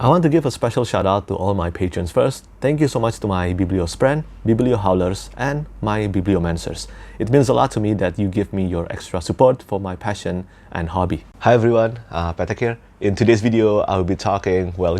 I want to give a special shout out to all my patrons first. Thank you so much to my Bibliospren, Bibliohowlers, and my Bibliomancers. It means a lot to me that you give me your extra support for my passion and hobby. Hi everyone, Petrik here. In today's video, I will be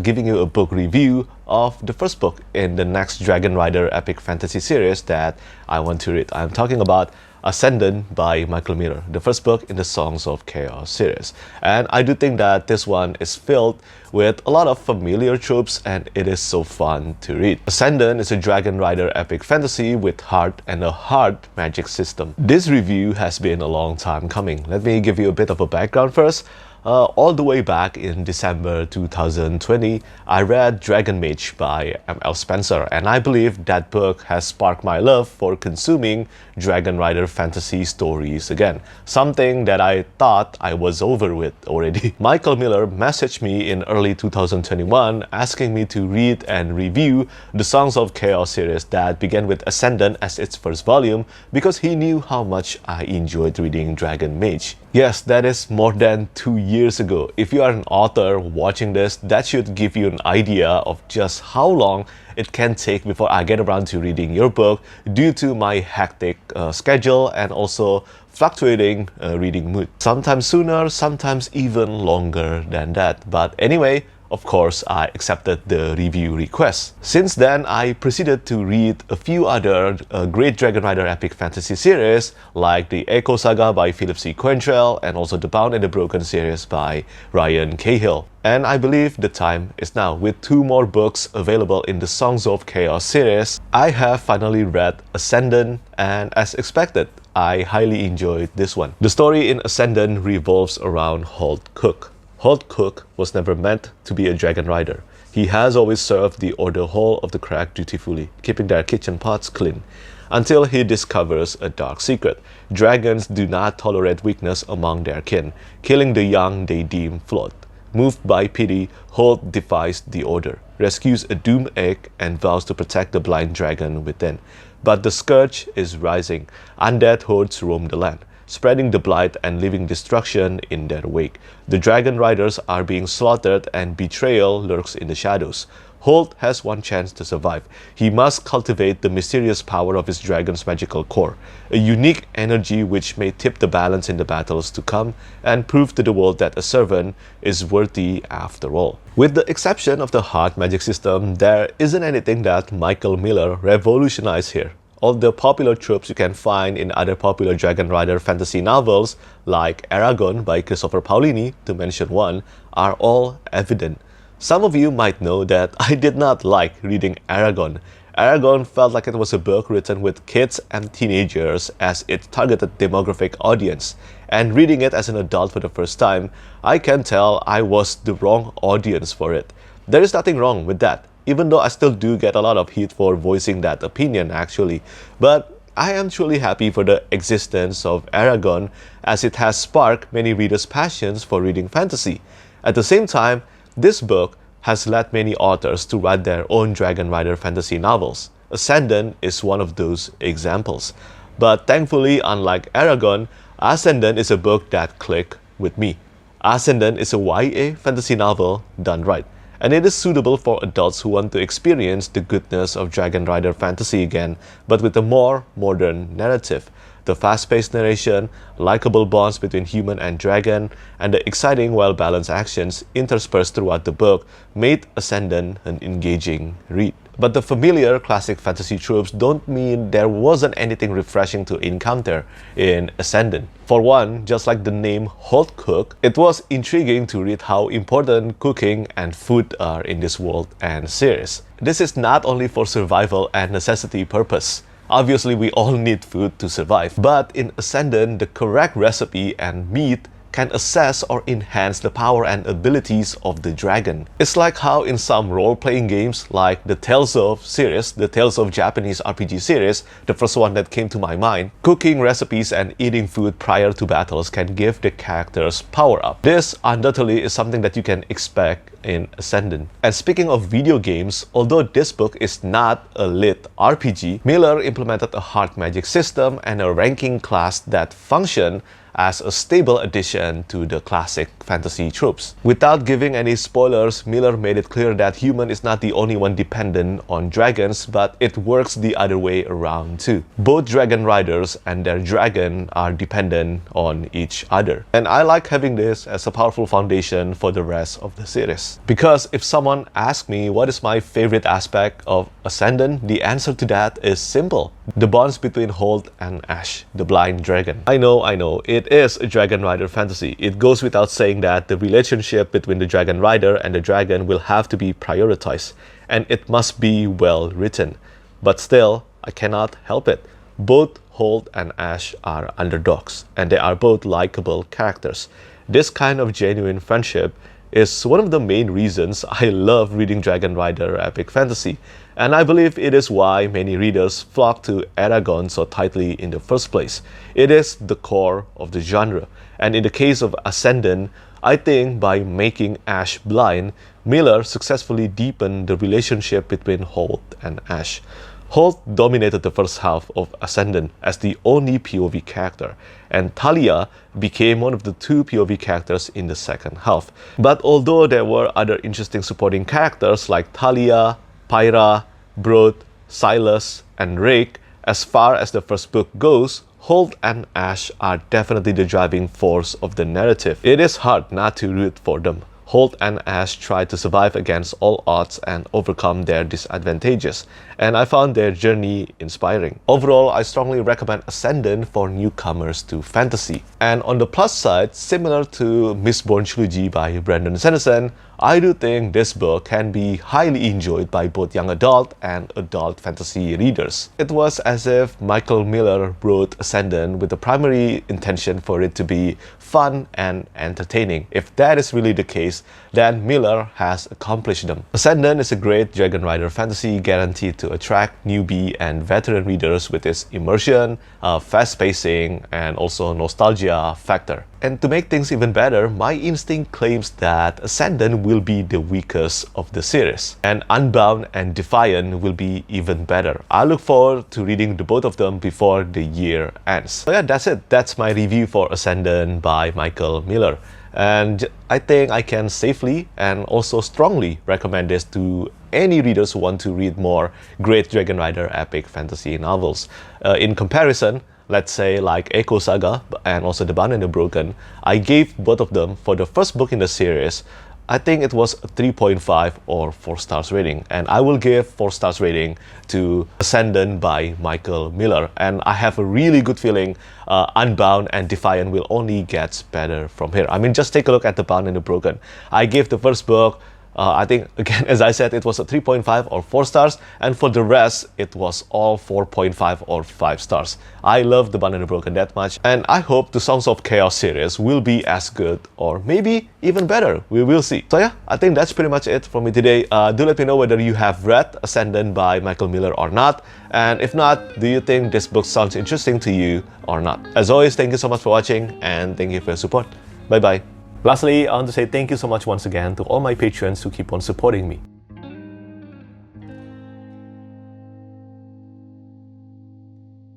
giving you a book review of the first book in the next Dragon Rider epic fantasy series that I want to read. I'm talking about Ascendant by Michael Miller, the first book in the Songs of Chaos series. And I do think that this one is filled with a lot of familiar tropes and it is so fun to read. Ascendant is a Dragon Rider epic fantasy with heart and a hard magic system. This review has been a long time coming. Let me give you a bit of a background first. All the way back in December 2020, I read Dragon Mage by M.L. Spencer, and I believe that book has sparked my love for consuming Dragon Rider fantasy stories again, something that I thought I was over with already. Michael Miller messaged me in early 2021 asking me to read and review the Songs of Chaos series that began with Ascendant as its first volume because he knew how much I enjoyed reading Dragon Mage. Yes, that is more than 2 years ago. If you are an author watching this, that should give you an idea of just how long it can take before I get around to reading your book due to my hectic schedule and also fluctuating reading mood. Sometimes sooner, sometimes even longer than that. But anyway, of course, I accepted the review request. Since then, I proceeded to read a few other great Dragon Rider epic fantasy series like the Echoes Saga by Philip C. Quaintrelle and also the Bound and the Broken series by Ryan Cahill. And I believe the time is now. With 2 more books available in the Songs of Chaos series, I have finally read Ascendant, and as expected, I highly enjoyed this one. The story in Ascendant revolves around Holt Cook. Holt Cook was never meant to be a Dragon Rider. He has always served the Order Hall of the Crack dutifully, keeping their kitchen pots clean, until he discovers a dark secret. Dragons do not tolerate weakness among their kin, killing the young they deem flawed. Moved by pity, Holt defies the Order, rescues a doomed egg, and vows to protect the blind dragon within. But the scourge is rising. Undead hordes roam the land, spreading the blight and leaving destruction in their wake. The Dragon Riders are being slaughtered and betrayal lurks in the shadows. Holt has one chance to survive. He must cultivate the mysterious power of his dragon's magical core, a unique energy which may tip the balance in the battles to come and prove to the world that a servant is worthy after all. With the exception of the hard magic system, there isn't anything that Michael Miller revolutionized here. All the popular tropes you can find in other popular Dragon Rider fantasy novels like Eragon by Christopher Paolini, to mention one, are all evident. Some of you might know that I did not like reading Eragon. Eragon felt like it was a book written with kids and teenagers as its targeted demographic audience. And reading it as an adult for the first time, I can tell I was the wrong audience for it. There is nothing wrong with that, even though I still do get a lot of heat for voicing that opinion actually. But I am truly happy for the existence of Eragon as it has sparked many readers' passions for reading fantasy. At the same time, this book has led many authors to write their own Dragon Rider fantasy novels. Ascendant is one of those examples. But thankfully, unlike Eragon, Ascendant is a book that clicked with me. Ascendant is a YA fantasy novel done right, and it is suitable for adults who want to experience the goodness of Dragon Rider fantasy again, but with a more modern narrative. The fast-paced narration, likable bonds between human and dragon, and the exciting, well-balanced actions interspersed throughout the book made Ascendant an engaging read. But the familiar classic fantasy tropes don't mean there wasn't anything refreshing to encounter in Ascendant. For one, just like the name Holt Cook, it was intriguing to read how important cooking and food are in this world and series. This is not only for survival and necessity purpose. Obviously, we all need food to survive, but in Ascendant, the correct recipe and meat can assess or enhance the power and abilities of the dragon. It's like how in some role-playing games like the Tales of series, the Tales of Japanese RPG series, the first one that came to my mind, cooking recipes and eating food prior to battles can give the characters power up. This undoubtedly is something that you can expect in Ascendant. And speaking of video games, although this book is not a lit RPG, Miller implemented a hard magic system and a ranking class that function as a stable addition to the classic fantasy tropes. Without giving any spoilers, Miller made it clear that human is not the only one dependent on dragons, but it works the other way around too. Both dragon riders and their dragon are dependent on each other. And I like having this as a powerful foundation for the rest of the series. Because if someone asks me what is my favorite aspect of Ascendant, the answer to that is simple. The bonds between Holt and Ash, the blind dragon. I know, it is a dragon rider fantasy. It goes without saying that the relationship between the dragon rider and the dragon will have to be prioritized, and it must be well written. But still, I cannot help it. Both Holt and Ash are underdogs, and they are both likable characters. This kind of genuine friendship is one of the main reasons I love reading Dragon Rider epic fantasy, and I believe it is why many readers flock to Eragon so tightly in the first place. It is the core of the genre, and in the case of Ascendant, I think by making Ash blind, Miller successfully deepened the relationship between Holt and Ash. Holt dominated the first half of Ascendant as the only POV character, and Talia became one of the two POV characters in the second half. But although there were other interesting supporting characters like Talia, Pyra, Brod, Silas, and Rake, as far as the first book goes, Holt and Ash are definitely the driving force of the narrative. It is hard not to root for them. Holt and Ash try to survive against all odds and overcome their disadvantages, and I found their journey inspiring. Overall, I strongly recommend Ascendant for newcomers to fantasy. And on the plus side, similar to Mistborn Trilogy by Brandon Sanderson, I do think this book can be highly enjoyed by both young adult and adult fantasy readers. It was as if Michael Miller wrote Ascendant with the primary intention for it to be fun and entertaining. If that is really the case, then Miller has accomplished them. Ascendant is a great Dragon Rider fantasy guaranteed to attract newbie and veteran readers with its immersion, fast pacing, and also nostalgia factor. And to make things even better, my instinct claims that Ascendant will be the weakest of the series, and Unbound and Defiant will be even better. I look forward to reading the both of them before the year ends. So yeah, that's it. That's my review for Ascendant by Michael Miller. And I think I can safely and also strongly recommend this to any readers who want to read more great Dragon Rider epic fantasy novels. In comparison, let's say like Echoes Saga and also The Bound and the Broken, I gave both of them for the first book in the series. I think it was a 3.5 or 4 stars rating, and I will give 4 stars rating to Ascendant by Michael Miller, and I have a really good feeling Unbound and Defiant will only get better from here. I mean, just take a look at The Bound and the Broken. I gave the first book I think, again, as I said, it was a 3.5 or 4 stars, and for the rest, it was all 4.5 or 5 stars. I love The Bound and the Broken that much, and I hope the Songs of Chaos series will be as good, or maybe even better. We will see. So yeah, I think that's pretty much it for me today. Do let me know whether you have read Ascendant by Michael Miller or not, and if not, do you think this book sounds interesting to you or not? As always, thank you so much for watching, and thank you for your support. Bye-bye. Lastly, I want to say thank you so much once again to all my patrons who keep on supporting me.